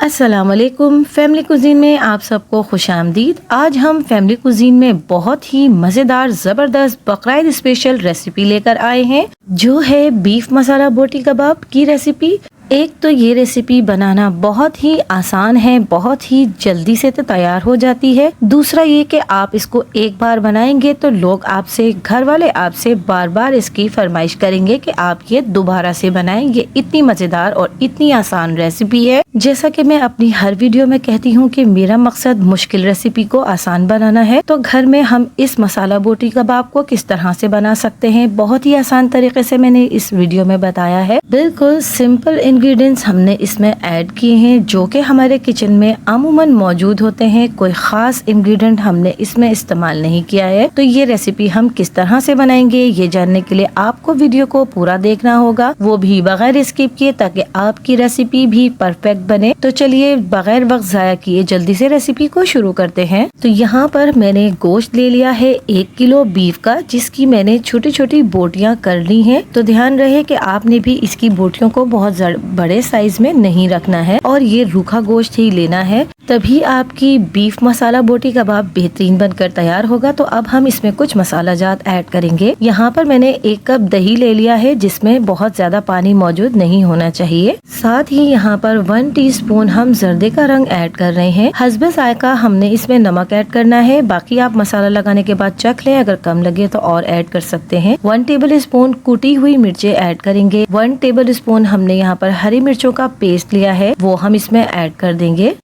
अस्सलाम वालेकुम। Family cuisine में आप सबको खुशामदीद। आज हम फैमिली कुजीन में बहुत ही मज़ेदार ज़बरदस्त बकरीद स्पेशल रेसिपी लेकर आए हैं, जो है बीफ मसाला बोटी कबाब की रेसिपी। एक तो ये रेसिपी बनाना बहुत ही आसान है, बहुत ही जल्दी से तो तैयार हो जाती है। दूसरा ये कि आप इसको एक बार बनाएंगे तो लोग आपसे, घर वाले आपसे बार बार इसकी फरमाइश करेंगे कि आप ये दोबारा से बनाएं। ये इतनी मज़ेदार और इतनी आसान रेसिपी है। जैसा कि मैं अपनी हर वीडियो में कहती हूँ कि मेरा मकसद मुश्किल रेसिपी को आसान बनाना है, तो घर में हम इस मसाला बोटी कबाब को किस तरह से बना सकते हैं, बहुत ही आसान तरीके से मैंने इस वीडियो में बताया है। बिल्कुल सिंपल इंग्रेडिएंट्स हमने इसमें ऐड किए हैं, जो कि हमारे किचन में अमूमन मौजूद होते हैं। कोई खास इंग्रेडिएंट हमने इसमें इस्तेमाल नहीं किया है। तो ये रेसिपी हम किस तरह से बनाएंगे, ये जानने के लिए आपको वीडियो को पूरा देखना होगा, वो भी बगैर स्किप किए, ताकि आपकी रेसिपी भी परफेक्ट बने। तो चलिए बगैर वक्त जाया किए जल्दी से रेसिपी को शुरू करते हैं। तो यहाँ पर मैंने गोश्त ले लिया है 1 किलो बीफ का, जिसकी मैंने छोटी छोटी बोटियां कर ली हैं। तो ध्यान रहे कि आपने भी इसकी बोटियों को बहुत बड़े साइज में नहीं रखना है और ये रूखा गोश्त ही लेना है, तभी आपकी बीफ मसाला बोटी कबाब बेहतरीन बनकर तैयार होगा। तो अब हम इसमें कुछ मसाला जात ऐड करेंगे। यहाँ पर मैंने 1 कप दही ले लिया है, जिसमें बहुत ज्यादा पानी मौजूद नहीं होना चाहिए। साथ ही यहाँ पर 1 टीस्पून हम जर्दे का रंग ऐड कर रहे हैं। हस्बे जायका हमने इसमें नमक ऐड करना है, बाकी आप मसाला लगाने के बाद चख लें, अगर कम लगे तो और ऐड कर सकते हैं। 1 टेबल स्पून कुटी हुई मिर्चें ऐड करेंगे। 1 टेबल स्पून हमने यहाँ पर हरी मिर्चों का पेस्ट लिया है, वो हम इसमें ऐड कर देंगे।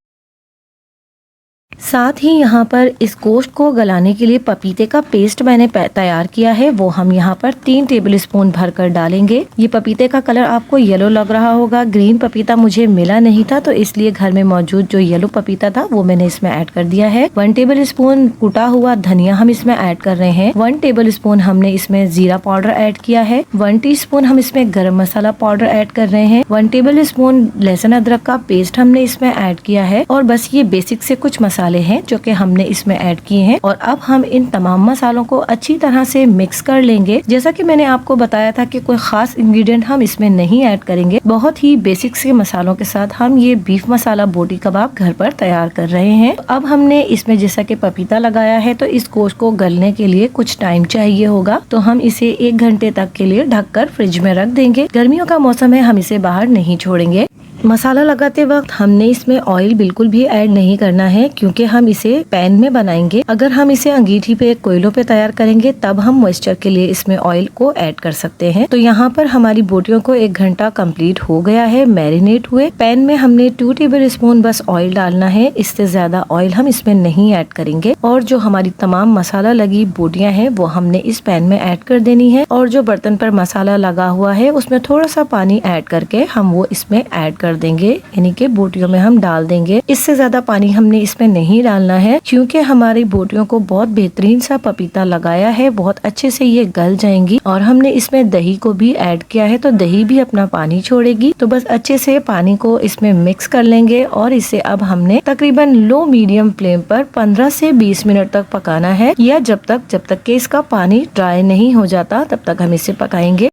साथ ही यहाँ पर इस गोश्त को गलाने के लिए पपीते का पेस्ट मैंने तैयार किया है, वो हम यहाँ पर 3 टेबल स्पून भर कर डालेंगे। ये पपीते का कलर आपको येलो लग रहा होगा, ग्रीन पपीता मुझे मिला नहीं था, तो इसलिए घर में मौजूद जो येलो पपीता था वो मैंने इसमें ऐड कर दिया है। 1 टेबल स्पून कुटा हुआ धनिया हम इसमें ऐड कर रहे हैं। 1 टेबल स्पून हमने इसमें जीरा पाउडर ऐड किया है। 1 टीस्पून हम इसमें गरम मसाला पाउडर ऐड कर रहे हैं। 1 टेबल स्पून लहसुन अदरक का पेस्ट हमने इसमें ऐड किया है। और बस ये बेसिक से कुछ मसाले हैं जो कि हमने इसमें ऐड किए हैं। और अब हम इन तमाम मसालों को अच्छी तरह से मिक्स कर लेंगे। जैसा कि मैंने आपको बताया था कि कोई खास इंग्रेडिएंट हम इसमें नहीं ऐड करेंगे, बहुत ही बेसिक से मसालों के साथ हम ये बीफ मसाला बोटी कबाब घर पर तैयार कर रहे हैं। अब हमने इसमें जैसा कि पपीता लगाया है, तो इस गोश्त को गलने के लिए कुछ टाइम चाहिए होगा, तो हम इसे 1 घंटे तक के लिए ढककर फ्रिज में रख देंगे। गर्मियों का मौसम है, हम इसे बाहर नहीं छोड़ेंगे। मसाला लगाते वक्त हमने इसमें ऑयल बिल्कुल भी ऐड नहीं करना है, क्योंकि हम इसे पैन में बनाएंगे। अगर हम इसे अंगीठी पे, कोयलों पे तैयार करेंगे, तब हम मॉइस्चर के लिए इसमें ऑयल को ऐड कर सकते हैं। तो यहाँ पर हमारी बोटियों को 1 घंटा कंप्लीट हो गया है मैरिनेट हुए। पैन में हमने 2 टेबल स्पून बस ऑयल डालना है, इससे ज्यादा ऑयल हम इसमें नहीं ऐड करेंगे। और जो हमारी तमाम मसाला लगी बोटियां हैं, वो हमने इस पैन में ऐड कर देनी है। और जो बर्तन पर मसाला लगा हुआ है, उसमें थोड़ा सा पानी ऐड करके हम वो इसमें ऐड कर देंगे, यानी कि बोटियों में हम डाल देंगे। इससे ज्यादा पानी हमने इसमें नहीं डालना है, क्योंकि हमारी बोटियों को बहुत बेहतरीन सा पपीता लगाया है, बहुत अच्छे से ये गल जाएंगी। और हमने इसमें दही को भी ऐड किया है, तो दही भी अपना पानी छोड़ेगी। तो बस अच्छे से पानी को इसमें मिक्स कर लेंगे और इसे अब हमने तकरीबन लो मीडियम फ्लेम पर 15 से 20 मिनट तक पकाना है, या जब तक कि इसका पानी ड्राई नहीं हो जाता, तब तक हम इसे पकाएंगे।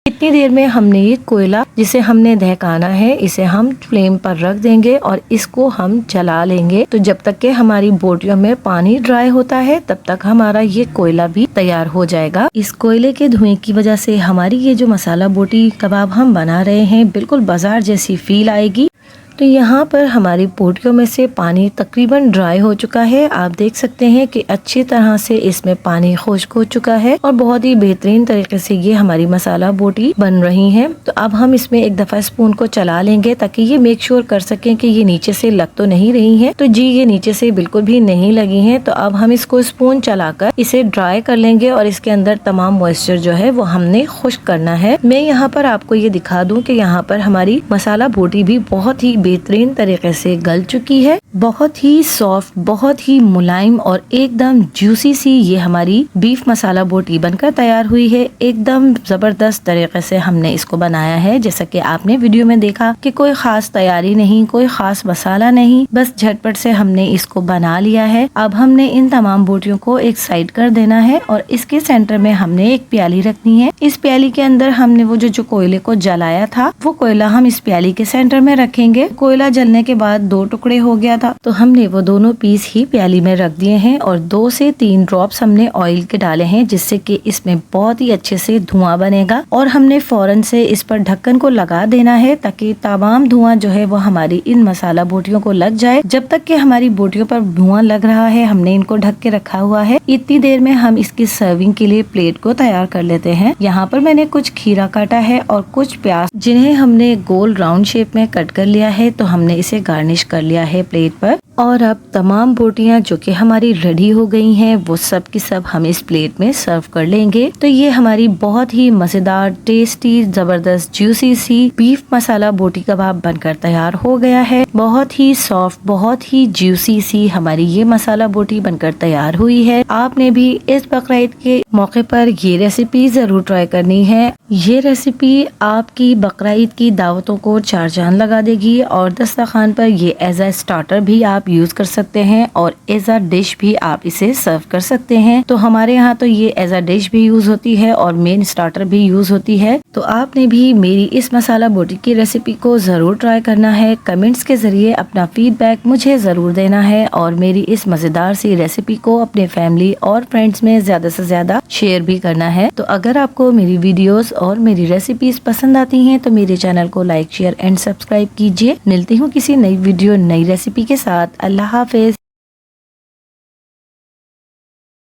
इतनी देर में हमने ये कोयला जिसे हमने दहकाना है, इसे हम फ्लेम पर रख देंगे और इसको हम जला लेंगे। तो जब तक कि हमारी बोटियों में पानी ड्राई होता है, तब तक हमारा ये कोयला भी तैयार हो जाएगा। इस कोयले के धुएं की वजह से हमारी ये जो मसाला बोटी कबाब हम बना रहे हैं, बिल्कुल बाजार जैसी फील आएगी। तो यहाँ पर हमारी बोटियों में से पानी तकरीबन ड्राई हो चुका है। आप देख सकते हैं कि अच्छी तरह से इसमें पानी खुश्क हो चुका है और बहुत ही बेहतरीन तरीके से ये हमारी मसाला बोटी बन रही है। तो अब हम इसमें एक दफा स्पून को चला लेंगे, ताकि ये मेक श्योर कर सकें कि ये नीचे से लग तो नहीं रही है। तो जी ये नीचे से बिल्कुल भी नहीं लगी है। तो अब हम इसको स्पून चलाकर इसे ड्राई कर लेंगे और इसके अंदर तमाम मॉइस्चर जो है वो हमने खुश्क करना है। मैं यहाँ पर आपको ये दिखा दूं कि यहाँ पर हमारी मसाला बोटी भी बहुत ही बेहतरीन तरीके से गल चुकी है, बहुत ही सॉफ्ट, बहुत ही मुलायम और एकदम जूसी सी ये हमारी बीफ मसाला बोटी बनकर तैयार हुई है। एकदम जबरदस्त तरीके से हमने इसको बनाया है। जैसा कि आपने वीडियो में देखा कि कोई खास तैयारी नहीं, कोई खास मसाला नहीं, बस झटपट से हमने इसको बना लिया है। अब हमने इन तमाम बोटियों को एक साइड कर देना है और इसके सेंटर में हमने एक प्याली रखनी है। इस प्याली के अंदर हमने वो जो कोयले को जलाया था, वो कोयला हम इस प्याली के सेंटर में रखेंगे। कोयला जलने के बाद 2 टुकड़े हो गया था, तो हमने वो दोनों पीस ही प्याली में रख दिए हैं और 2 से 3 ड्रॉप्स हमने ऑयल के डाले हैं, जिससे कि इसमें बहुत ही अच्छे से धुआं बनेगा। और हमने फौरन से इस पर ढक्कन को लगा देना है ताकि तमाम धुआं जो है वो हमारी इन मसाला बोटियों को लग जाए। जब तक कि हमारी बोटियों पर धुआं लग रहा है, हमने इनको ढक के रखा हुआ है। इतनी देर में हम इसकी सर्विंग के लिए प्लेट को तैयार कर लेते हैं। यहाँ पर मैंने कुछ खीरा काटा है और कुछ प्याज, जिन्हें हमने गोल राउंड शेप में कट कर लिया है, तो हमने इसे गार्निश कर लिया है प्लेट पर। और अब तमाम बोटियां जो कि हमारी रेडी हो गई हैं, वो सब की सब हम इस प्लेट में सर्व कर लेंगे। तो ये हमारी बहुत ही मजेदार, टेस्टी, जबरदस्त, जूसी सी बीफ मसाला बोटी कबाब बनकर तैयार हो गया है। बहुत ही सॉफ्ट, बहुत ही जूसी सी हमारी ये मसाला बोटी बनकर तैयार हुई है। आपने भी इस बकरीद के मौके पर ये रेसिपी जरूर ट्राई करनी है। ये रेसिपी आपकी बकरीद की दावतों को 4 चांद लगा देगी और दस्तरखान पर ये एज अ स्टार्टर भी आप यूज कर सकते हैं और एज अ डिश भी आप इसे सर्व कर सकते हैं। तो हमारे यहाँ तो ये एज अ डिश भी यूज होती है और मेन स्टार्टर भी यूज होती है। तो आपने भी मेरी इस मसाला बोटी की रेसिपी को जरूर ट्राई करना है। कमेंट्स के जरिए अपना फीडबैक मुझे जरूर देना है और मेरी इस मजेदार सी रेसिपी को अपने फैमिली और फ्रेंड्स में ज्यादा से ज्यादा शेयर भी करना है। तो अगर आपको मेरी वीडियोस और मेरी रेसिपीज पसंद आती हैं तो मेरे चैनल को लाइक, शेयर एंड सब्सक्राइब कीजिए। मिलती हूँ किसी नई वीडियो, नई रेसिपी के साथ। अल्लाह हाफिज।